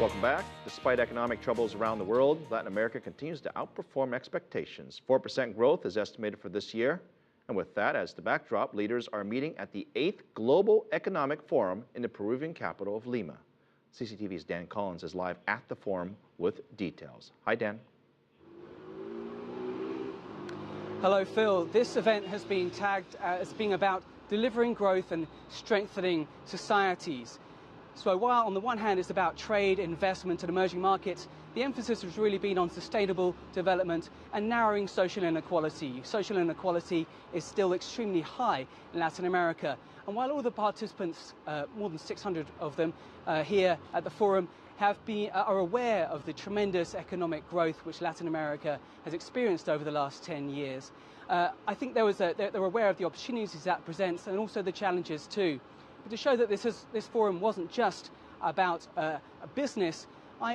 Welcome back. Despite economic troubles around the world, Latin America continues to outperform expectations. 4% growth is estimated for this year. And with that as the backdrop, leaders are meeting at the 8th Global Economic Forum in the Peruvian capital of Lima. CCTV's Dan Collyns is live at the forum with details. Hi, Dan. Hello, Phil. This event has been tagged as being about delivering growth and strengthening societies. So while on the one hand it's about trade, investment and emerging markets, the emphasis has really been on sustainable development and narrowing social inequality. Social inequality is still extremely high in Latin America. And while all the participants, more than 600 of them here at the forum, are aware of the tremendous economic growth which Latin America has experienced over the last 10 years, I think they're aware of the opportunities that presents and also the challenges too. But to show that this forum wasn't just about a business,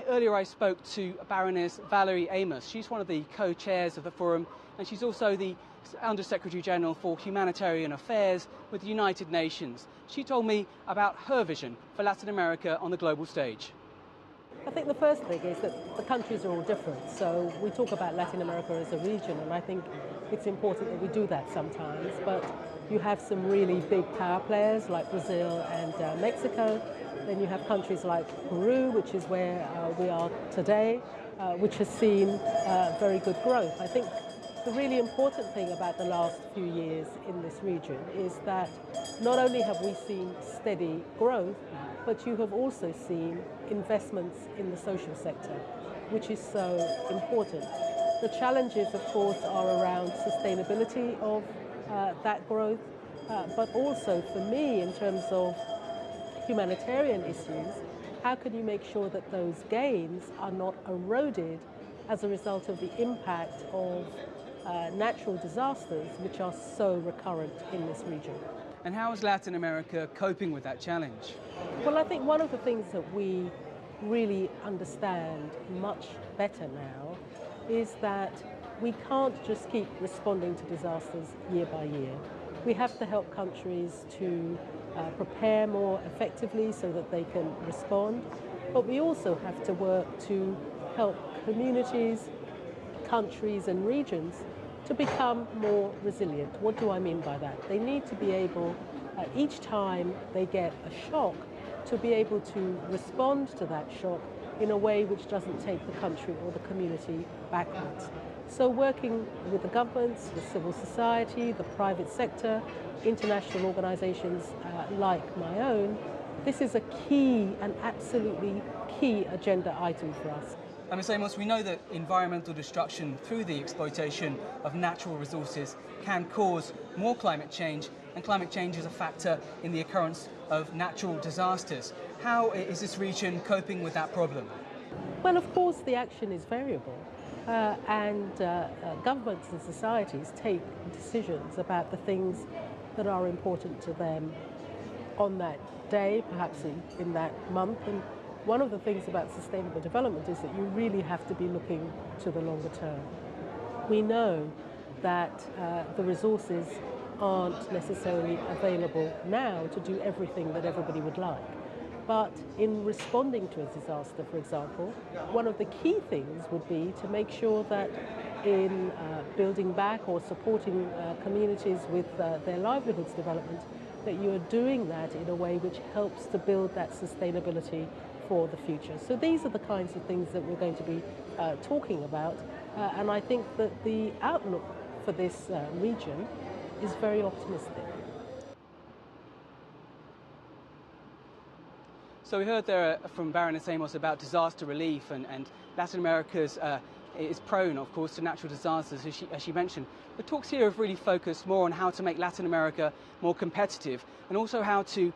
earlier I spoke to Baroness Valerie Amos. She's one of the co-chairs of the forum, and she's also the Undersecretary General for Humanitarian Affairs with the United Nations. She told me about her vision for Latin America on the global stage. I think the first thing is that the countries are all different. So we talk about Latin America as a region, and I think it's important that we do that sometimes. But you have some really big power players like Brazil and Mexico. Then you have countries like Peru, which is where we are today, which has seen very good growth. I think the really important thing about the last few years in this region is that not only have we seen steady growth, but you have also seen investments in the social sector, which is so important. The challenges, of course, are around sustainability of that growth, but also for me, in terms of humanitarian issues, how can you make sure that those gains are not eroded as a result of the impact of natural disasters, which are so recurrent in this region. And how is Latin America coping with that challenge? Well, I think one of the things that we really understand much better now is that we can't just keep responding to disasters year by year. We have to help countries to prepare more effectively so that they can respond, but we also have to work to help communities, countries and regions to become more resilient. What do I mean by that? They need to be able, each time they get a shock, to be able to respond to that shock in a way which doesn't take the country or the community backwards. So working with the governments, the civil society, the private sector, international organizations like my own, this is a key and absolutely key agenda item for us. Ms. Amos, we know that environmental destruction through the exploitation of natural resources can cause more climate change, and climate change is a factor in the occurrence of natural disasters. How is this region coping with that problem? Well, of course, the action is variable, and governments and societies take decisions about the things that are important to them on that day, perhaps in that month. And one of the things about sustainable development is that you really have to be looking to the longer term. We know that the resources aren't necessarily available now to do everything that everybody would like. But in responding to a disaster, for example, one of the key things would be to make sure that in building back or supporting communities with their livelihoods development, that you are doing that in a way which helps to build that sustainability for the future. So these are the kinds of things that we're going to be talking about, and I think that the outlook for this region is very optimistic. So we heard there from Baroness Amos about disaster relief, and Latin America's is prone, of course, to natural disasters, as she mentioned. The talks here have really focused more on how to make Latin America more competitive, and also how to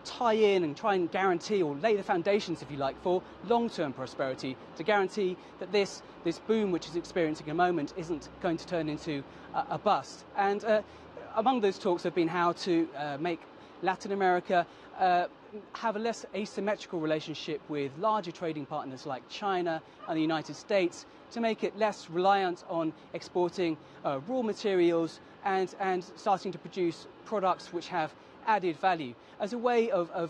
tie in and try and guarantee, or lay the foundations, if you like, for long-term prosperity, to guarantee that this boom which is experiencing at the moment isn't going to turn into a bust. And among those talks have been how to make Latin America have a less asymmetrical relationship with larger trading partners like China and the United States, to make it less reliant on exporting raw materials and starting to produce products which have added value, as a way of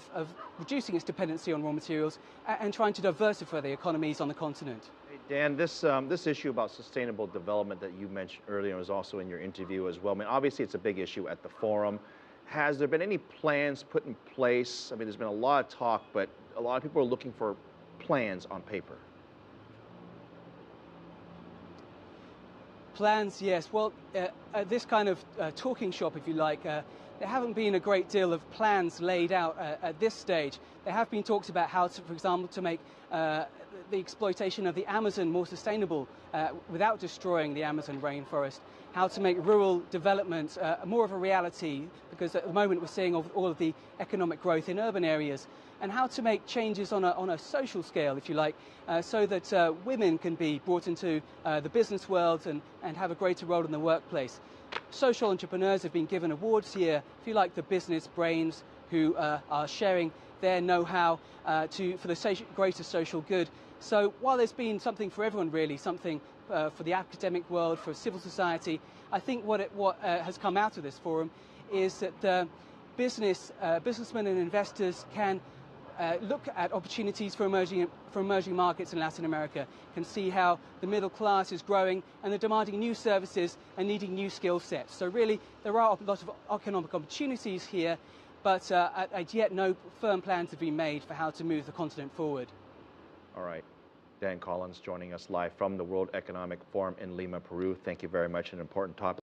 reducing its dependency on raw materials and trying to diversify the economies on the continent. Hey, Dan, this issue about sustainable development that you mentioned earlier was also in your interview as well. I mean, obviously it's a big issue at the forum. Has there been any plans put in place? I mean, there's been a lot of talk, but a lot of people are looking for plans on paper. Plans, yes. Well, at this kind of talking shop, if you like, there haven't been a great deal of plans laid out at this stage. There have been talks about how to, for example, to make the exploitation of the Amazon more sustainable without destroying the Amazon rainforest, how to make rural development more of a reality, because at the moment we're seeing all of the economic growth in urban areas, and how to make changes on a social scale, if you like, so that women can be brought into the business world and have a greater role in the workplace. Social entrepreneurs have been given awards here, if you like, the business brains who are sharing their know-how for the greater social good. So while there's been something for everyone, really, something for the academic world, for civil society, I think what has come out of this forum is that businessmen and investors can look at opportunities for emerging markets in Latin America, can see how the middle class is growing and they're demanding new services and needing new skill sets. So really, there are a lot of economic opportunities here, but as yet no firm plans have been made for how to move the continent forward. All right. Dan Collyns joining us live from the World Economic Forum in Lima, Peru. Thank you very much. An important topic.